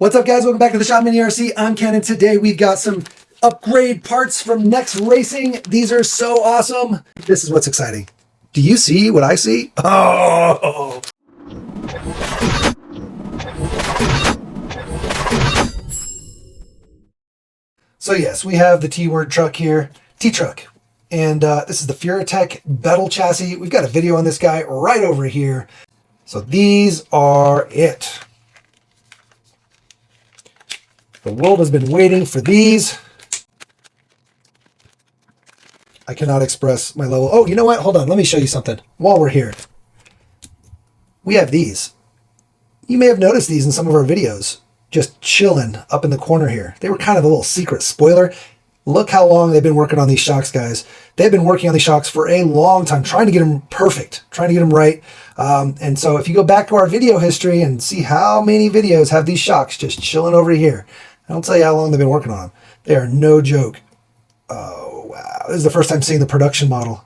What's up, guys? Welcome back to the Shop Mini RC. I'm Ken, and today we've got some upgrade parts from Nexx Racing. These are so awesome. This is what's exciting. Do you see what I see? Oh! So yes, we have the T-word truck here, T-truck. And this is the Furatech Battle chassis. We've got a video on this guy right over here. So these are it. The world has been waiting for these. I cannot express my level. Oh, you know what? Hold on. Let me show you something while we're here. We have these. You may have noticed these in some of our videos, just chilling up in the corner here. They were kind of a little secret spoiler. Look how long they've been working on these shocks, guys. They've been working on these shocks for a long time, trying to get them perfect, trying to get them right. And so if you go back to our video history and see how many videos have these shocks just chilling over here, I'll tell you how long they've been working on them. They are no joke. Oh, wow. This is the first time seeing the production model. I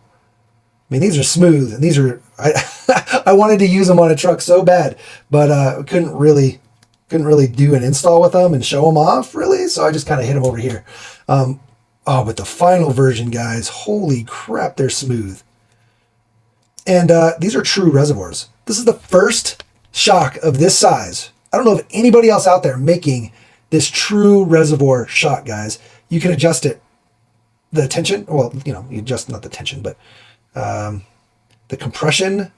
mean, these are smooth, and these are, I wanted to use them on a truck so bad, but couldn't really do an install with them and show them off, really. So I just kind of hit them over here. Oh, but the final version, guys, holy crap, they're smooth. And these are true reservoirs. This is the first shock of this size. I don't know of anybody else out there making this true reservoir shock, guys. You can adjust it, the tension, well, you know, you adjust not the tension, but the compression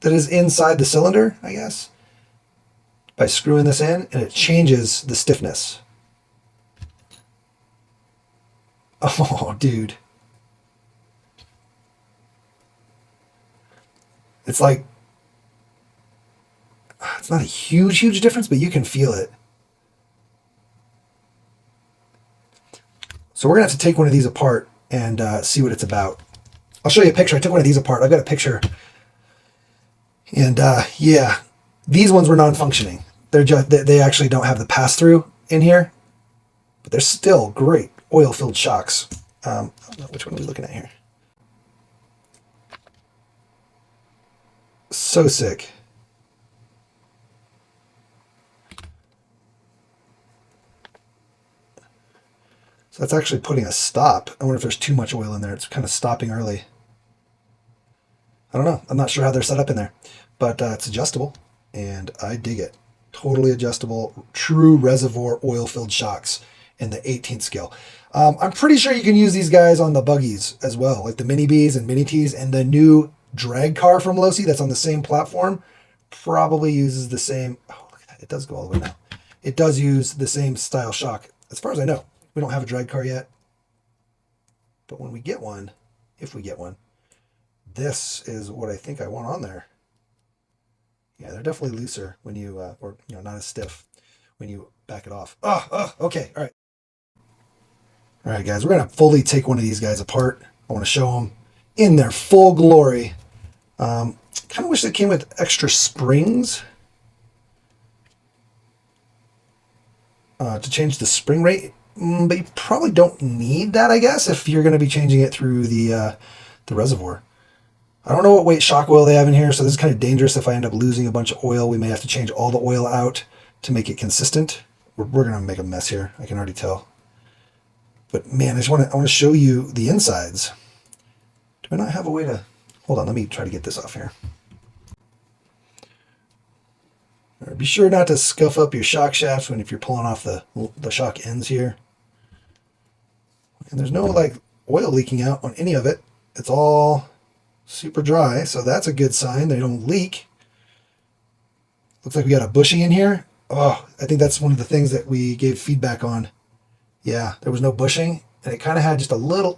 that is inside the cylinder, I guess, by screwing this in, and it changes the stiffness. Oh, dude. It's like, it's not a huge difference, but you can feel it. So we're going to have to take one of these apart and see what it's about. I'll show you a picture. I took one of these apart. I've got a picture. And yeah, these ones were non-functioning. They actually don't have the pass-through in here, but they're still great oil-filled shocks. I don't know, which one are we looking at here? So sick. So that's actually putting a stop. I wonder if there's too much oil in there. It's kind of stopping early. I don't know. I'm not sure how they're set up in there, but it's adjustable, and I dig it. Totally adjustable, true reservoir oil-filled shocks in the 18th scale. I'm pretty sure you can use these guys on the buggies as well, like the Mini Bs and Mini Ts, and the new drag car from Losi that's on the same platform probably uses the same. Oh, look at that. It does go all the way now. It does use the same style shock, as far as I know. We don't have a drag car yet, but when we get one, if we get one, this is what I think I want on there. Yeah, they're definitely looser when you, or you know, not as stiff when you back it off. Oh, okay, all right. All right, guys, we're gonna fully take one of these guys apart. I want to show them in their full glory. Kind of wish they came with extra springs to change the spring rate. But you probably don't need that, I guess, if you're going to be changing it through the reservoir. I don't know what weight shock oil they have in here, so this is kind of dangerous. If I end up losing a bunch of oil, we may have to change all the oil out to make it consistent. We're going to make a mess here. I can already tell. But man, I want to show you the insides. Do I not have a way to... Hold on, let me try to get this off here. Be sure not to scuff up your shock shafts if you're pulling off the shock ends here. And there's no like oil leaking out on any of it. It's all super dry, so that's a good sign. They don't leak. Looks like we got a bushing in here. Oh, I think that's one of the things that we gave feedback on. Yeah, there was no bushing, and it kind of had just a little,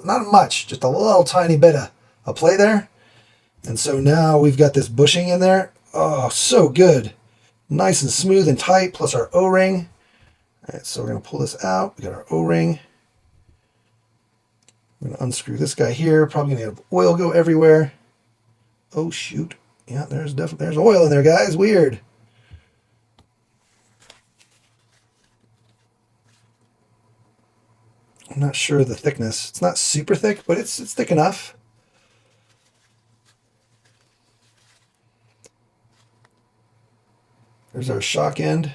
not much, just a little tiny bit of play there. And so now we've got this bushing in there. Oh, so good. Nice and smooth and tight, plus our O-ring. All right, so we're going to pull this out. We got our O-ring. I'm going to unscrew this guy here. Probably going to have oil go everywhere. Oh, shoot. Yeah, there's oil in there, guys. Weird. I'm not sure of the thickness. It's not super thick, but it's thick enough. There's our shock end.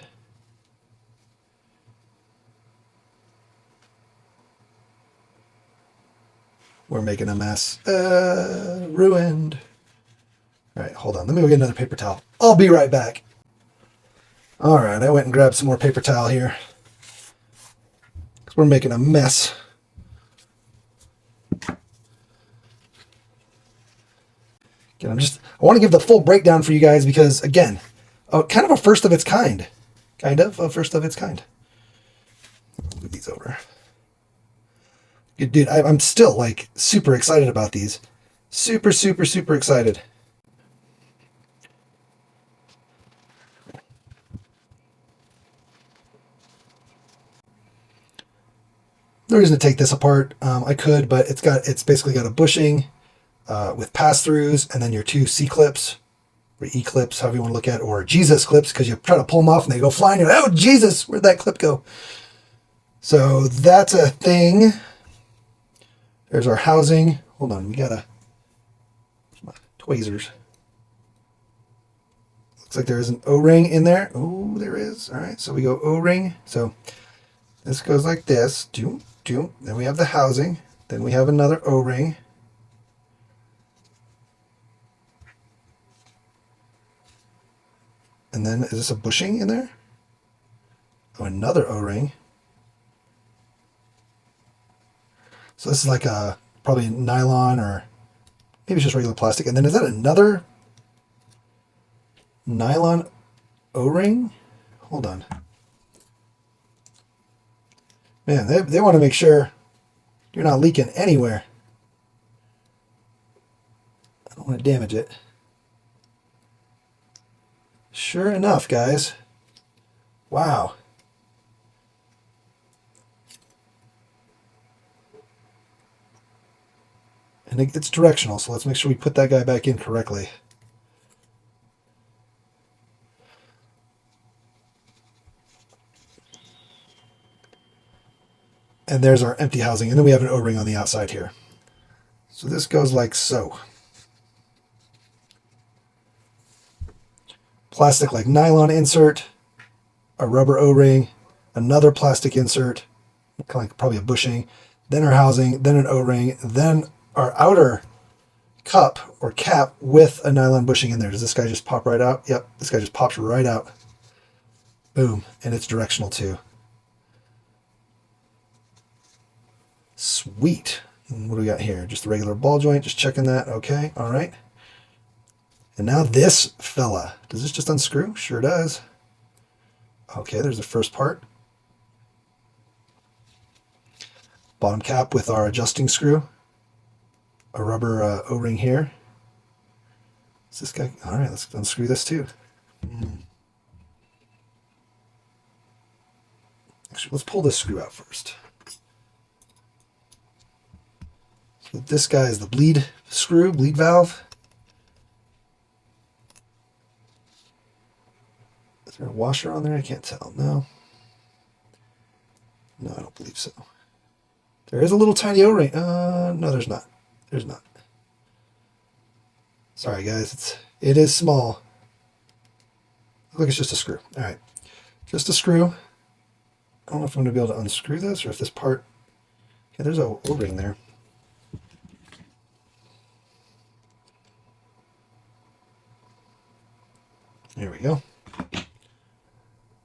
We're making a mess. Ruined. All right, hold on. Let me go get another paper towel. I'll be right back. All right, I went and grabbed some more paper towel here. We're making a mess. Again, I want to give the full breakdown for you guys because, again, kind of a first of its kind. Kind of a first of its kind. Move these over. Dude, I'm still, like, super excited about these. Super, super, super excited. The reason to take this apart, I could, but it's basically got a bushing with pass-throughs, and then your two C-clips, or E-clips, however you want to look at it, or Jesus clips, because you try to pull them off and they go flying. You're like, oh, Jesus, where'd that clip go? So that's a thing. There's our housing. Hold on, we got my tweezers. Looks like there is an O-ring in there. Oh, there is. All right, so we go O-ring. So this goes like this. Doom, doom. Then we have the housing. Then we have another O-ring. And then, is this a bushing in there? Oh, another O-ring. So this is like a probably nylon, or maybe it's just regular plastic. And then is that another nylon O-ring? Hold on. Man, they want to make sure you're not leaking anywhere. I don't want to damage it. Sure enough, guys. Wow. And it's directional, so let's make sure we put that guy back in correctly. And there's our empty housing, and then we have an O-ring on the outside here. So this goes like so. Plastic like nylon insert, a rubber O-ring, another plastic insert, kind of like probably a bushing, then our housing, then an O-ring, then our outer cup or cap with a nylon bushing in there. Does this guy just pop right out? Yep, this guy just pops right out. Boom, and it's directional too. Sweet. And what do we got here? Just a regular ball joint, just checking that. Okay, all right. And now this fella. Does this just unscrew? Sure does. Okay, there's the first part. Bottom cap with our adjusting screw. A rubber O-ring here. Is this guy? All right, let's unscrew this too. Actually, let's pull this screw out first. So this guy is the bleed screw, bleed valve. Is there a washer on there? I can't tell. No. No, I don't believe so. There is a little tiny O-ring. No, there's not. There's not. Sorry, guys. It is small. Look, it's just a screw. All right. Just a screw. I don't know if I'm going to be able to unscrew this or if this part... Yeah, there's a O-ring there. There we go.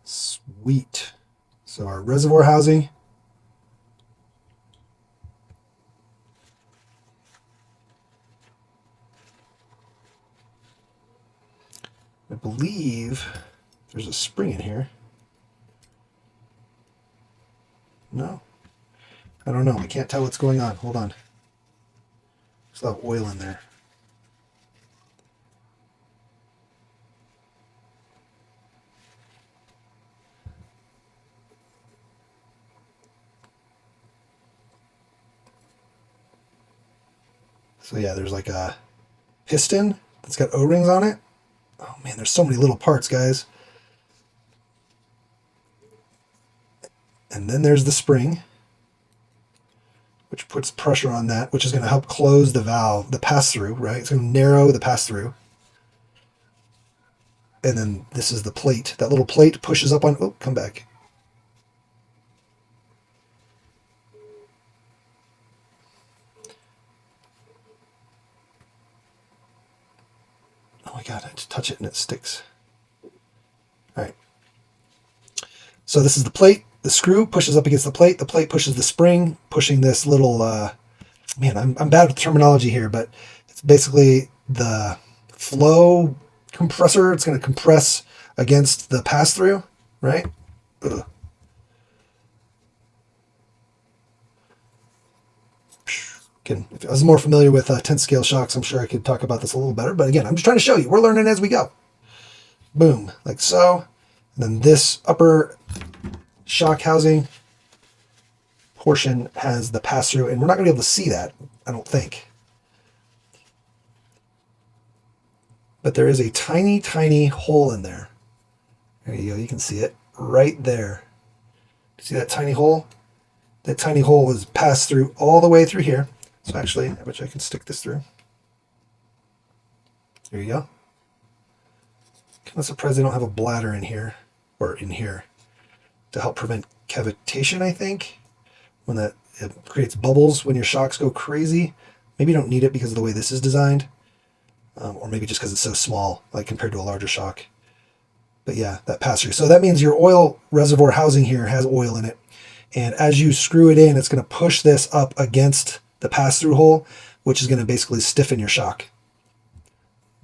Sweet. So our reservoir housing. I believe there's a spring in here. No? I don't know. I can't tell what's going on. Hold on. Still have oil in there. So yeah, there's like a piston that's got O-rings on it. Oh man, there's so many little parts, guys. And then there's the spring, which puts pressure on that, which is going to help close the valve, the pass-through, right? It's going to narrow the pass-through. And then this is the plate. That little plate pushes up on... Oh, come back. Oh my God, I just touch it and it sticks. All right. So this is the plate. The screw pushes up against the plate. The plate pushes the spring, pushing this little, man, I'm bad with terminology here, but it's basically the flow compressor. It's going to compress against the pass-through, right? Ugh. Again, if I was more familiar with 10 scale shocks, I'm sure I could talk about this a little better. But again, I'm just trying to show you. We're learning as we go. Boom, like so. And then this upper shock housing portion has the pass-through, and we're not going to be able to see that, I don't think. But there is a tiny, tiny hole in there. There you go. You can see it right there. See that tiny hole? That tiny hole is passed through all the way through here. So actually, I bet you I can stick this through. There you go. Kind of surprised they don't have a bladder in here, or in here, to help prevent cavitation, I think. When that it creates bubbles when your shocks go crazy. Maybe you don't need it because of the way this is designed. Or maybe just because it's so small, like compared to a larger shock. But yeah, that pass-through. So that means your oil reservoir housing here has oil in it. And as you screw it in, it's going to push this up against the pass-through hole, which is going to basically stiffen your shock.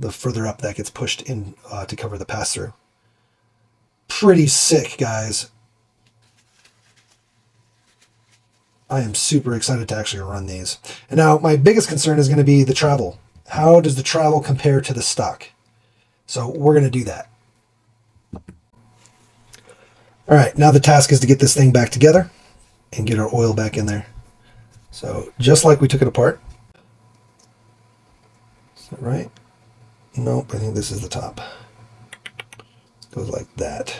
The further up that gets pushed in to cover the pass-through. Pretty sick, guys. I am super excited to actually run these. And now my biggest concern is going to be the travel. How does the travel compare to the stock? So we're going to do that. All right, now the task is to get this thing back together and get our oil back in there. So just like we took it apart. Is that right? Nope, I think this is the top. Goes like that.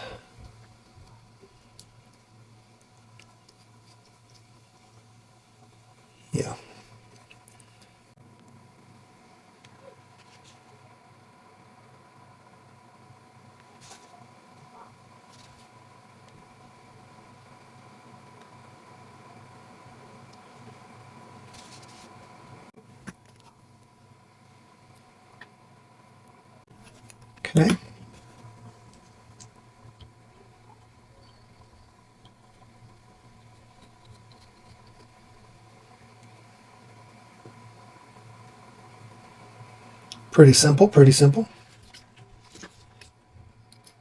Yeah. Okay. Pretty simple, pretty simple.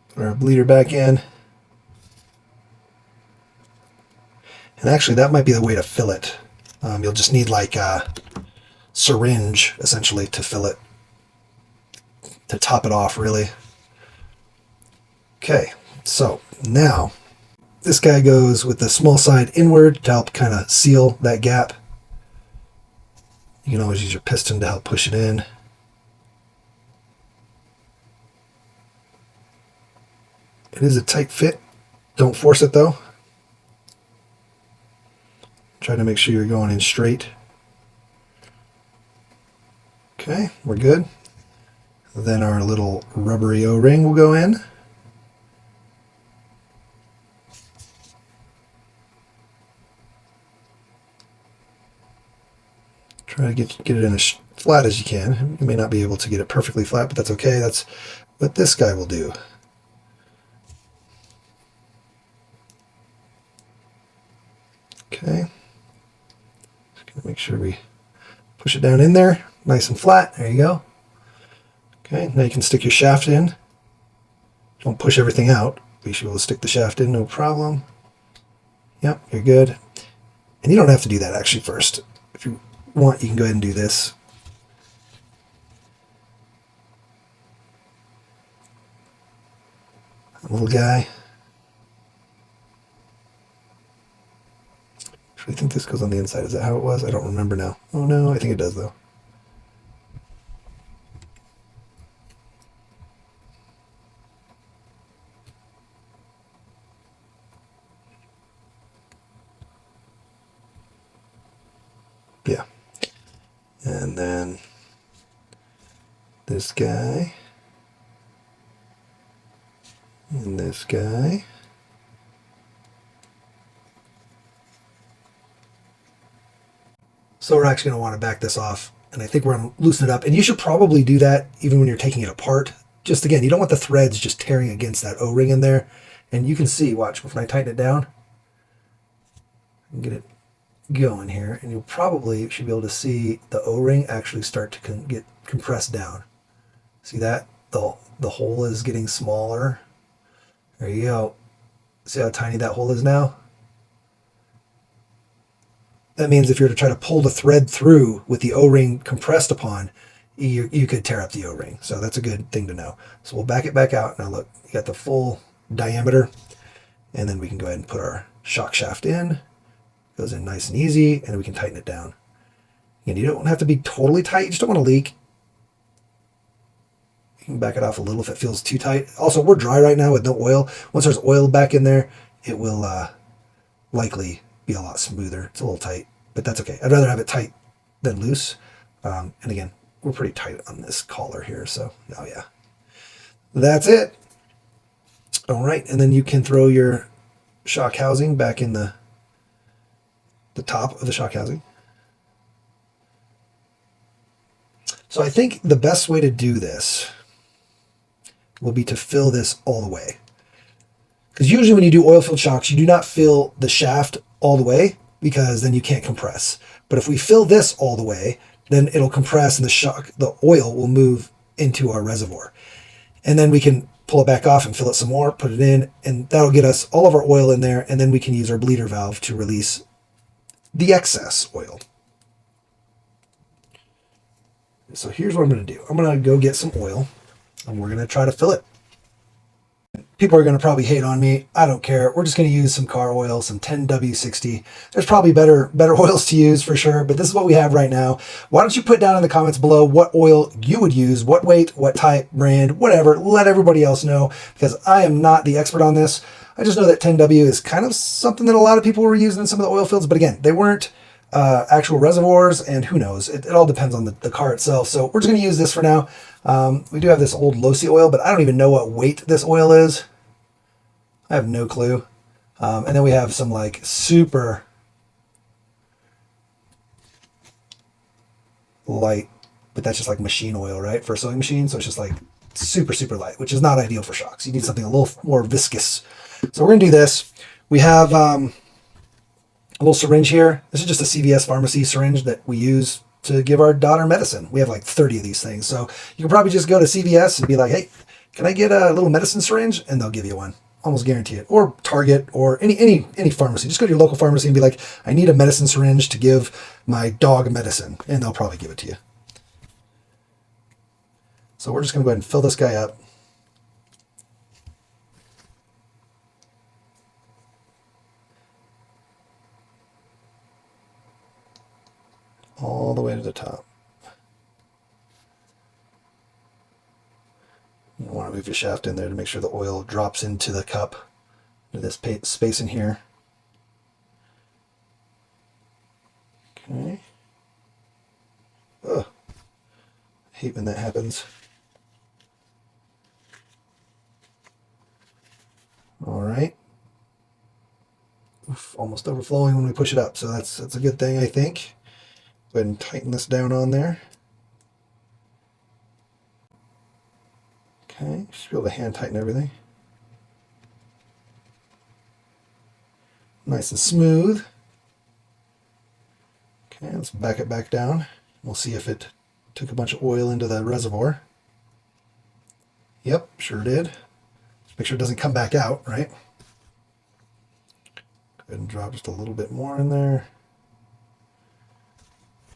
Put our bleeder back in. And actually, that might be the way to fill it. You'll just need like a syringe, essentially, to fill it. To top it off, really. Okay, so now this guy goes with the small side inward to help kind of seal that gap. You can always use your piston to help push it in. It is a tight fit. Don't force it though. Try to make sure you're going in straight. Okay, we're good. Then our little rubbery O-ring will go in. Try to get it in as flat as you can. You may not be able to get it perfectly flat, but that's okay. That's what this guy will do. Okay. Just gonna make sure we push it down in there, nice and flat. There you go. Okay, now you can stick your shaft in. Don't push everything out. We should be able to stick the shaft in, no problem. Yep, you're good. And you don't have to do that actually first. If you want, you can go ahead and do this. Little guy. I think this goes on the inside. Is that how it was? I don't remember now. Oh no, I think it does though. Yeah. And then this guy. And this guy. So we're actually going to want to back this off And I think we're going to loosen it up. And you should probably do that even when you're taking it apart. Just again, you don't want the threads just tearing against that O-ring in there. And you can see, watch, when I tighten it down, and get it going here, and you probably should be able to see the O-ring actually start to get compressed down. See that? The hole is getting smaller. There you go. See how tiny that hole is now? That means if you're to try to pull the thread through with the O-ring compressed upon, you could tear up the O-ring. So that's a good thing to know. So we'll back it back out. Now look, you got the full diameter, and then we can go ahead and put our shock shaft in. Goes in nice and easy, and we can tighten it down. And you don't have to be totally tight. You just don't want to leak. You can back it off a little if it feels too tight. Also, we're dry right now with no oil. Once there's oil back in there, it will likely be a lot smoother. It's a little tight, but that's okay. I'd rather have it tight than loose. And again, we're pretty tight on this collar here, so oh yeah. That's it. All right, and then you can throw your shock housing back in the top of the shock housing. So I think the best way to do this will be to fill this all the way. Because usually when you do oil-filled shocks, you do not fill the shaft all the way because then you can't compress. But if we fill this all the way, then it'll compress and the oil will move into our reservoir. And then we can pull it back off and fill it some more, put it in, and that'll get us all of our oil in there, and then we can use our bleeder valve to release the excess oil. So here's what I'm going to do. I'm going to go get some oil, and we're going to try to fill it. People are going to probably hate on me. I don't care. We're just going to use some car oil, some 10W60. There's probably better oils to use for sure, but this is what we have right now. Why don't you put down in the comments below what oil you would use, what weight, what type, brand, whatever. Let everybody else know, because I am not the expert on this. I just know that 10W is kind of something that a lot of people were using in some of the oil fields, but again, they weren't actual reservoirs, and who knows? It all depends on the car itself. So we're just going to use this for now. We do have this old Losi oil, but I don't even know what weight this oil is. I have no clue. And then we have some like super light, but that's just like machine oil, right? For a sewing machine. So it's just like super, super light, which is not ideal for shocks. You need something a little more viscous. So we're going to do this. We have a little syringe here. This is just a CVS pharmacy syringe that we use to give our daughter medicine. We have like 30 of these things. So you can probably just go to CVS and be like, hey, can I get a little medicine syringe? And they'll give you one. Almost guarantee it. Or Target or any pharmacy. Just go to your local pharmacy and be like, I need a medicine syringe to give my dog medicine. And they'll probably give it to you. So we're just going to go ahead and fill this guy up. All the way to the top. You want to move your shaft in there to make sure the oil drops into the cup, into this space in here. Okay. Ugh. I hate when that happens. All right. Oof, almost overflowing when we push it up, so that's a good thing, I think. Go ahead and tighten this down on there. Okay, should be able to hand tighten everything. Nice and smooth. Okay, let's back it back down. We'll see if it took a bunch of oil into the reservoir. Yep, sure did. Just make sure it doesn't come back out, right? Go ahead and drop just a little bit more in there.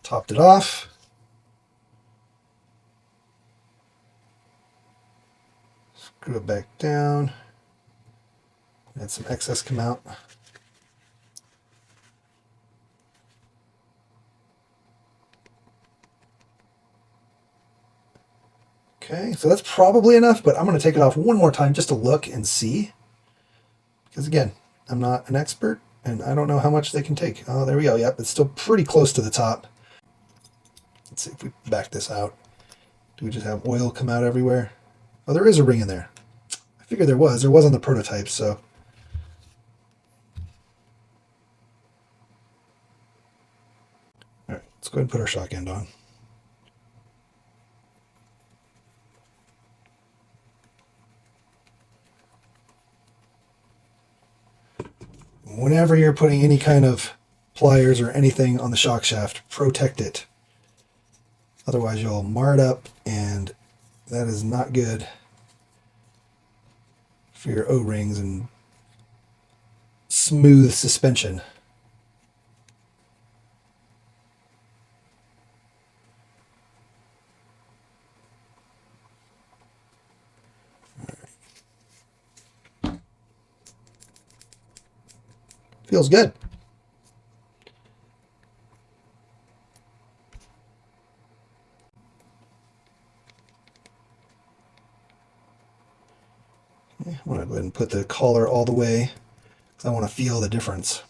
Topped it off. Screw it back down. Let some excess come out. Okay, so that's probably enough, but I'm going to take it off one more time just to look and see. Because again, I'm not an expert, and I don't know how much they can take. Oh, there we go. Yep, it's still pretty close to the top. Let's see if we back this out. Do we just have oil come out everywhere? Oh, there is a ring in there. I figured there was. There was on the prototype, so. All right, let's go ahead and put our shock end on. whenever you're putting any kind of pliers or anything on the shock shaft, protect it. Otherwise you'll mar it up, and that is not good for your O-rings and smooth suspension. Feels good. Okay, I'm going to go ahead and put the collar all the way because I want to feel the difference.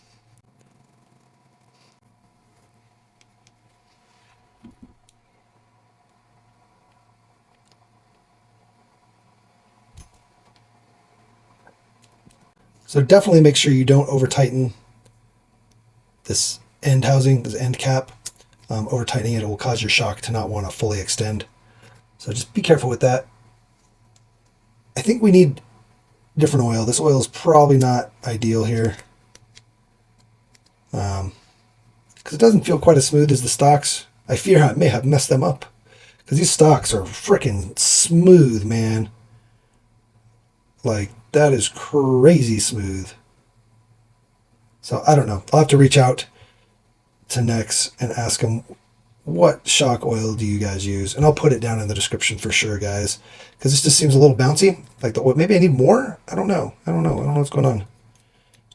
So definitely make sure you don't over tighten this end housing, this end cap. Over tightening it will cause your shock to not want to fully extend. So just be careful with that. I think we need different oil. This oil is probably not ideal here. Because it doesn't feel quite as smooth as the stocks. I fear I may have messed them up. Because these stocks are freaking smooth, man. Like, that is crazy smooth. So I don't know. I'll have to reach out to Nexx and ask them, what shock oil do you guys use? And I'll put it down in the description for sure, guys. Because this just seems a little bouncy. Like the oil. Maybe I need more? I don't know. I don't know what's going on. It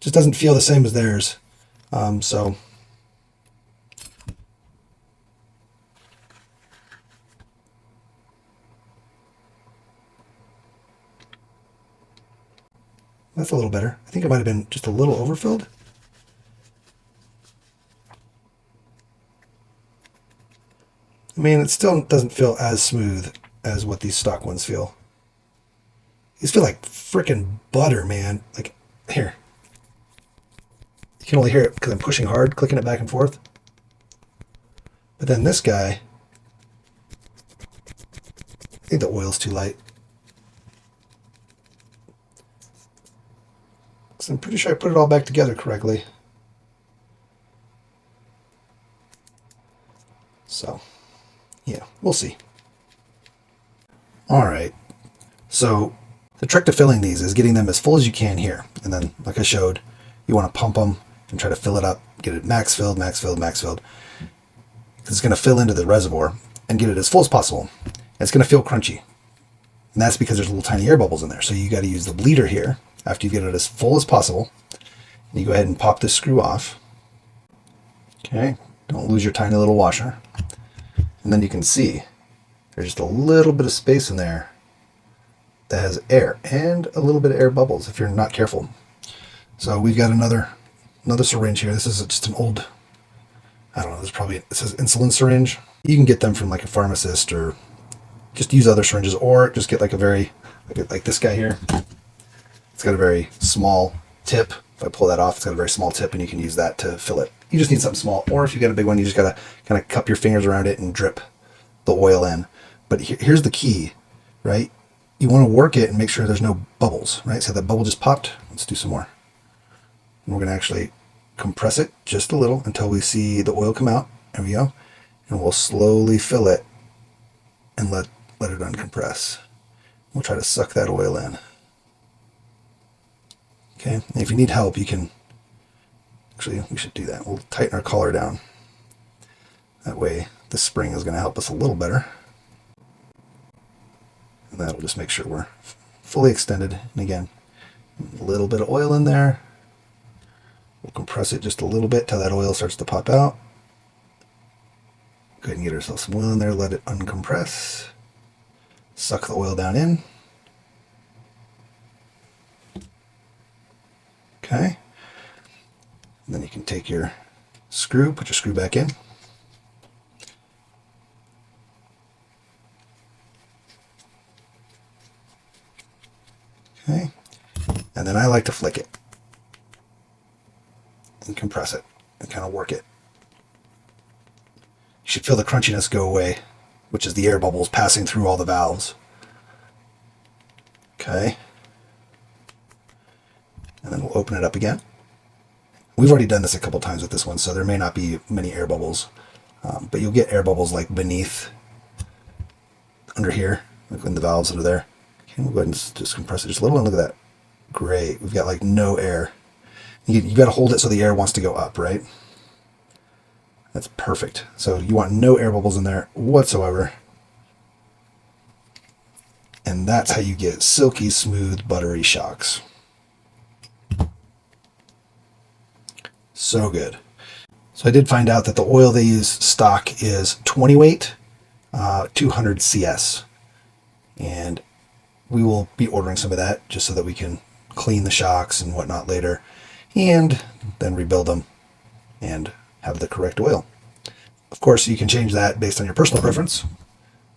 just doesn't feel the same as theirs. So that's a little better. I think it might have been just a little overfilled. I mean, it still doesn't feel as smooth as what these stock ones feel. These feel like freaking butter, man. Like, here. You can only hear it because I'm pushing hard, clicking it back and forth. But then this guy, I think the oil's too light. So I'm pretty sure I put it all back together correctly. So, yeah, we'll see. All right. So the trick to filling these is getting them as full as you can here. And then, like I showed, you want to pump them and try to fill it up, get it max filled, max filled, max filled. Because it's going to fill into the reservoir and get it as full as possible. And it's going to feel crunchy. And that's because there's little tiny air bubbles in there. So you got to use the bleeder here after you get it as full as possible. And you go ahead and pop this screw off. Okay, don't lose your tiny little washer. And then you can see there's just a little bit of space in there that has air and a little bit of air bubbles if you're not careful. So we've got another syringe here. This is just an old, I don't know, it says insulin syringe. You can get them from like a pharmacist, or just use other syringes, or just get like a very, like this guy here. It's got a very small tip. If I pull that off, it's got a very small tip, and you can use that to fill it. You just need something small, or if you got a big one, you just gotta kind of cup your fingers around it and drip the oil in. But here's the key, right? You want to work it and make sure there's no bubbles, right? So that bubble just popped. Let's do some more. And we're gonna actually compress it just a little until we see the oil come out. There we go. And we'll slowly fill it and let it uncompress. We'll try to suck that oil in. Okay, and if you need help, you can, actually, we should do that. We'll tighten our collar down. That way, the spring is going to help us a little better. And that'll just make sure we're fully extended. And again, a little bit of oil in there. We'll compress it just a little bit till that oil starts to pop out. Go ahead and get ourselves some oil in there, let it uncompress. Suck the oil down in. Okay. And then you can take your screw, put your screw back in. Okay. And then I like to flick it and compress it and kind of work it. You should feel the crunchiness go away, which is the air bubbles passing through all the valves. Okay. And then we'll open it up again. We've already done this a couple times with this one, so there may not be many air bubbles. But you'll get air bubbles like beneath, under here, like in the valves under there. Okay, we'll go ahead and just compress it just a little, and look at that. Great, we've got like no air. You got to hold it so the air wants to go up, right? That's perfect. So you want no air bubbles in there whatsoever. And that's how you get silky smooth buttery shocks. So good. So I did find out that the oil they use stock is 20 weight, 200 CS. And we will be ordering some of that just so that we can clean the shocks and whatnot later, and then rebuild them and have the correct oil. Of course, you can change that based on your personal preference,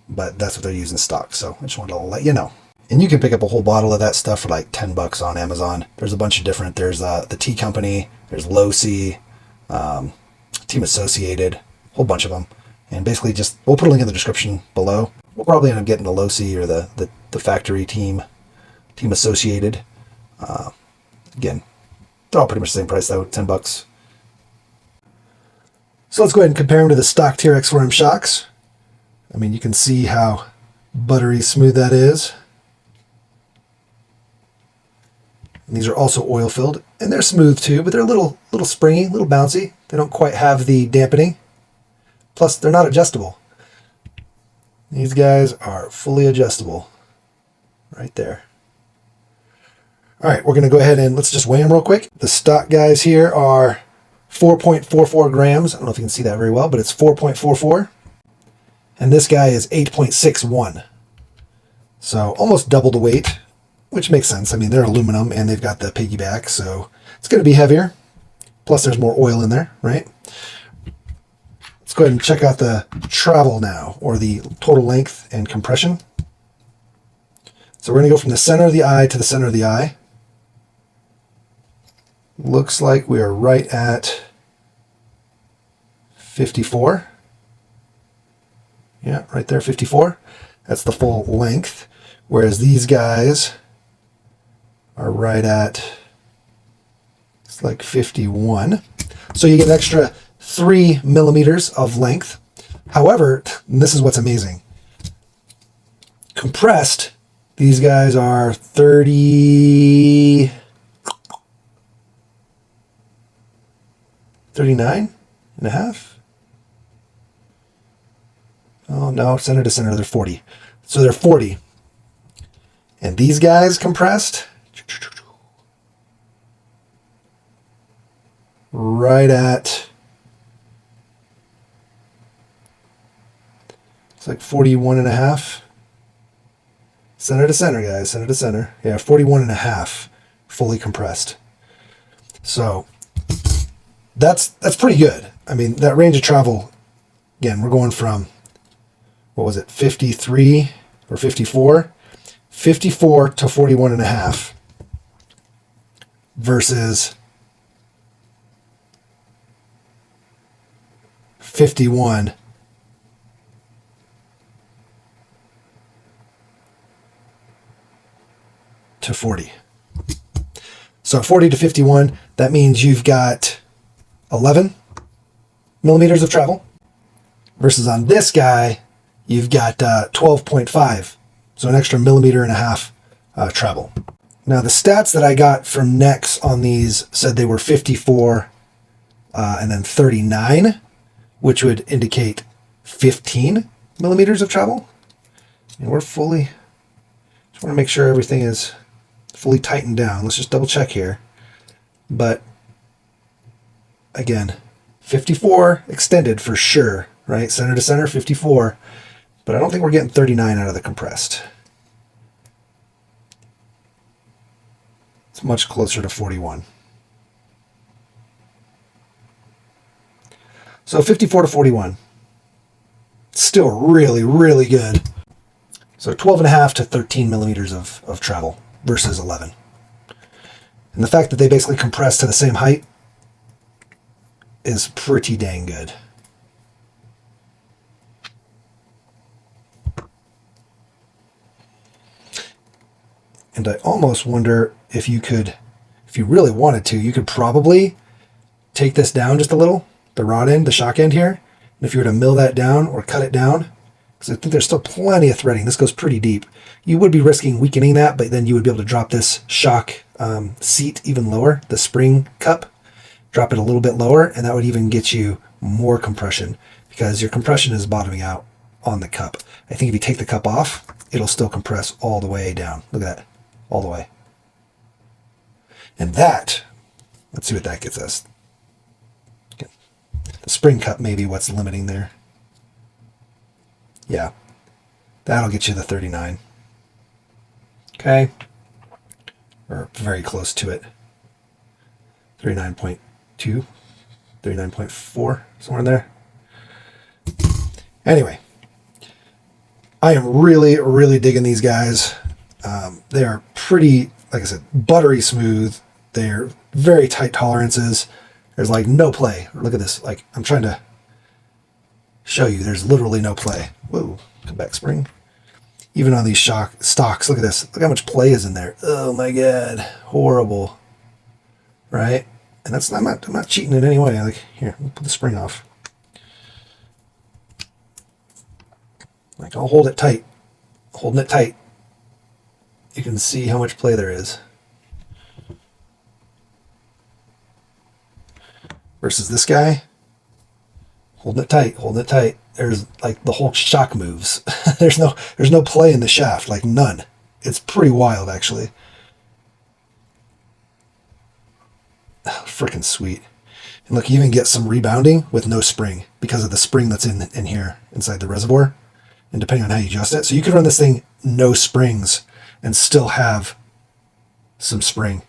but that's what they're using stock. So I just wanted to let you know. And you can pick up a whole bottle of that stuff for like $10 on Amazon. There's a bunch of different, there's the Tea Company, there's Low C, Team Associated, a whole bunch of them. And basically just, we'll put a link in the description below. We'll probably end up getting the Low C or the factory Team Associated. Again, they're all pretty much the same price though, $10. So let's go ahead and compare them to the stock TRX4M shocks. I mean, you can see how buttery smooth that is. And these are also oil filled, and they're smooth too, but they're a little springy, a little bouncy. They don't quite have the dampening. Plus, they're not adjustable. These guys are fully adjustable right there. All right, we're going to go ahead and let's just weigh them real quick. The stock guys here are 4.44 grams. I don't know if you can see that very well, but it's 4.44. And this guy is 8.61. So almost double the weight, which makes sense. I mean, they're aluminum and they've got the piggyback, so it's going to be heavier. Plus there's more oil in there, right? Let's go ahead and check out the travel now, or the total length and compression. So we're going to go from the center of the eye to the center of the eye. Looks like we are right at 54. Yeah, right there, 54. That's the full length. Whereas these guys are right at, it's like 51. So you get an extra 3 millimeters of length. However, and this is what's amazing. Compressed, these guys are 39 and a half. Oh no, center to center, they're 40. So they're 40. And these guys compressed right at, it's like 41 and a half. Center to center, guys, center to center. Yeah, 41 and a half fully compressed. So that's pretty good. I mean, that range of travel, again, we're going from, what was it, 53 or 54? 54 to 41 and a half versus 51 to 40. So 40 to 51, that means you've got 11 millimeters of travel, versus on this guy, you've got 12.5, so an extra millimeter and a half travel. Now the stats that I got from Nexx on these said they were 54 and then 39, which would indicate 15 millimeters of travel. And we're fully, just want to make sure everything is fully tightened down. Let's just double check here. But again, 54 extended for sure, right? Center to center, 54. But I don't think we're getting 39 out of the compressed. It's much closer to 41. So 54 to 41. Still really, really good. So 12 and a half to 13 millimeters of travel versus 11. And the fact that they basically compress to the same height is pretty dang good. And I almost wonder if you could, if you really wanted to, you could probably take this down just a little, the rod end, the shock end here, and if you were to mill that down or cut it down, because I think there's still plenty of threading, this goes pretty deep, you would be risking weakening that, but then you would be able to drop this shock seat even lower, the spring cup, drop it a little bit lower, and that would even get you more compression, because your compression is bottoming out on the cup. I think if you take the cup off, it'll still compress all the way down. Look at that, all the way. And that, let's see what that gets us. Okay. The spring cup may be what's limiting there. Yeah, that'll get you the 39. Okay, or very close to it. 39.2, 39.4, somewhere in there. Anyway, I am really, really digging these guys. They are pretty, like I said, buttery smooth. They're very tight tolerances. There's like no play. Look at this. Like, I'm trying to show you, there's literally no play. Whoa, come back spring. Even on these stocks, look at this. Look how much play is in there. Oh my God, horrible. Right? And that's, I'm not cheating in any way. Like, here, let me put the spring off. Like, I'll hold it tight. Holding it tight. You can see how much play there is. Versus this guy, holding it tight, holding it tight. There's like the whole shock moves. there's no play in the shaft, like none. It's pretty wild, actually. Oh, freaking sweet. And look, you even get some rebounding with no spring because of the spring that's in here inside the reservoir. And depending on how you adjust it, so you could run this thing no springs and still have some spring,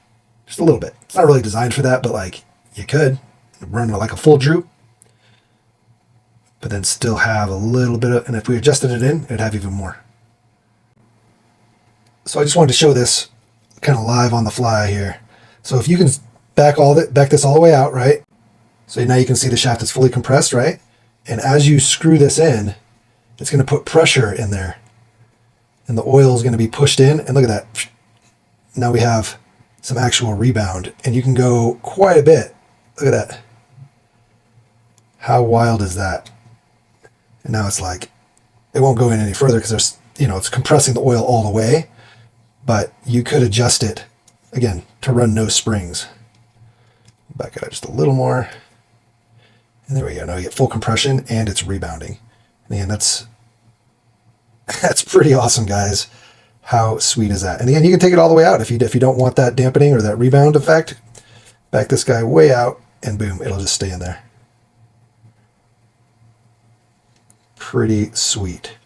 just a little bit. It's not really designed for that, but like you could run like a full droop, but then still have a little bit of, and if we adjusted it in, it'd have even more. So I just wanted to show this kind of live on the fly here. So if you can back this all the way out, right? So now you can see the shaft is fully compressed, right? And as you screw this in, it's going to put pressure in there, and the oil is going to be pushed in, and look at that. Now we have some actual rebound, and you can go quite a bit. Look at that. How wild is that? And now it's like, it won't go in any further because there's, it's compressing the oil all the way, but you could adjust it, again, to run no springs. Back it up just a little more. And there we go. Now you get full compression and it's rebounding. And again, that's pretty awesome, guys. How sweet is that? And again, you can take it all the way out if you don't want that dampening or that rebound effect. Back this guy way out and boom, it'll just stay in there. Pretty sweet.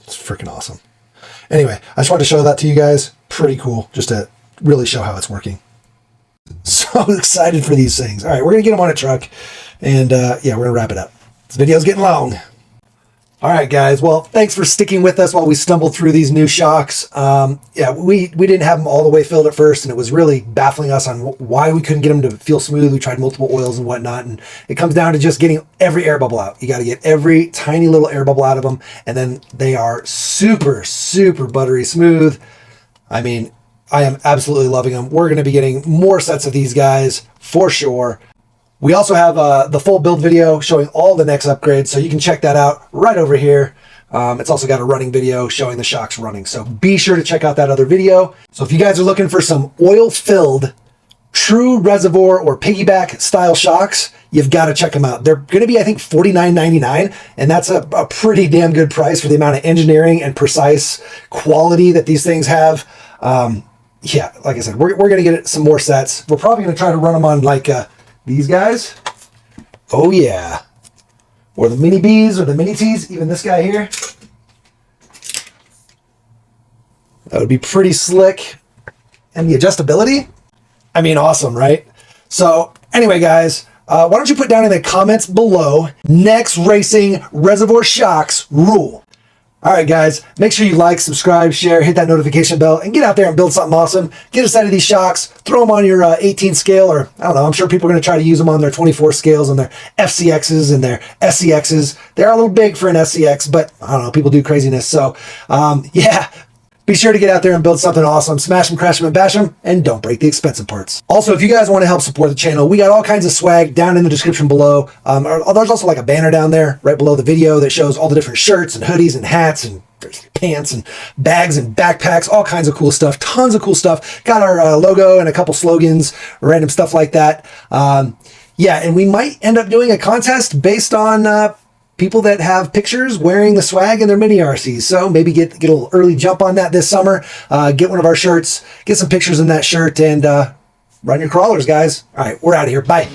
It's freaking awesome. Anyway, I just wanted to show that to you guys. Pretty cool, just to really show how it's working. So excited for these things. All right, we're going to get them on a truck, and yeah, we're going to wrap it up. This video's getting long. All right, guys. Well, thanks for sticking with us while we stumbled through these new shocks. Yeah, we didn't have them all the way filled at first, and it was really baffling us on why we couldn't get them to feel smooth. We tried multiple oils and whatnot, and it comes down to just getting every air bubble out. You got to get every tiny little air bubble out of them, and then they are super, super buttery smooth. I mean, I am absolutely loving them. We're going to be getting more sets of these guys for sure. We also have the full build video showing all the Nexx upgrades, so you can check that out right over here. It's also got a running video showing the shocks running, so be sure to check out that other video. So if you guys are looking for some oil-filled, true reservoir or piggyback style shocks, you've got to check them out. They're going to be, I think, $49.99, and that's a pretty damn good price for the amount of engineering and precise quality that these things have. Yeah, like I said, we're going to get some more sets. We're probably going to try to run them on like these guys. Oh yeah. Or the mini Bs or the mini Ts, even this guy here. That would be pretty slick. And the adjustability, I mean, awesome, right? So anyway, guys, why don't you put down in the comments below, Nexx Racing Reservoir Shocks rule. All right, guys, make sure you like, subscribe, share, hit that notification bell, and get out there and build something awesome. Get a set of these shocks, throw them on your 18 scale, or I don't know, I'm sure people are going to try to use them on their 24 scales and their FCXs and their SCXs. They're a little big for an SCX, but I don't know, people do craziness. So, yeah. Be sure to get out there and build something awesome. Smash them, crash them, and bash them, and don't break the expensive parts. Also, if you guys want to help support the channel, we got all kinds of swag down in the description below. There's also like a banner down there right below the video that shows all the different shirts and hoodies and hats and pants and bags and backpacks, all kinds of cool stuff, tons of cool stuff. Got our logo and a couple slogans, random stuff like that. Yeah, and we might end up doing a contest based on people that have pictures wearing the swag in their mini RCs. So maybe get a little early jump on that this summer. Get one of our shirts, get some pictures in that shirt, and run your crawlers, guys. All right, we're out of here. Bye.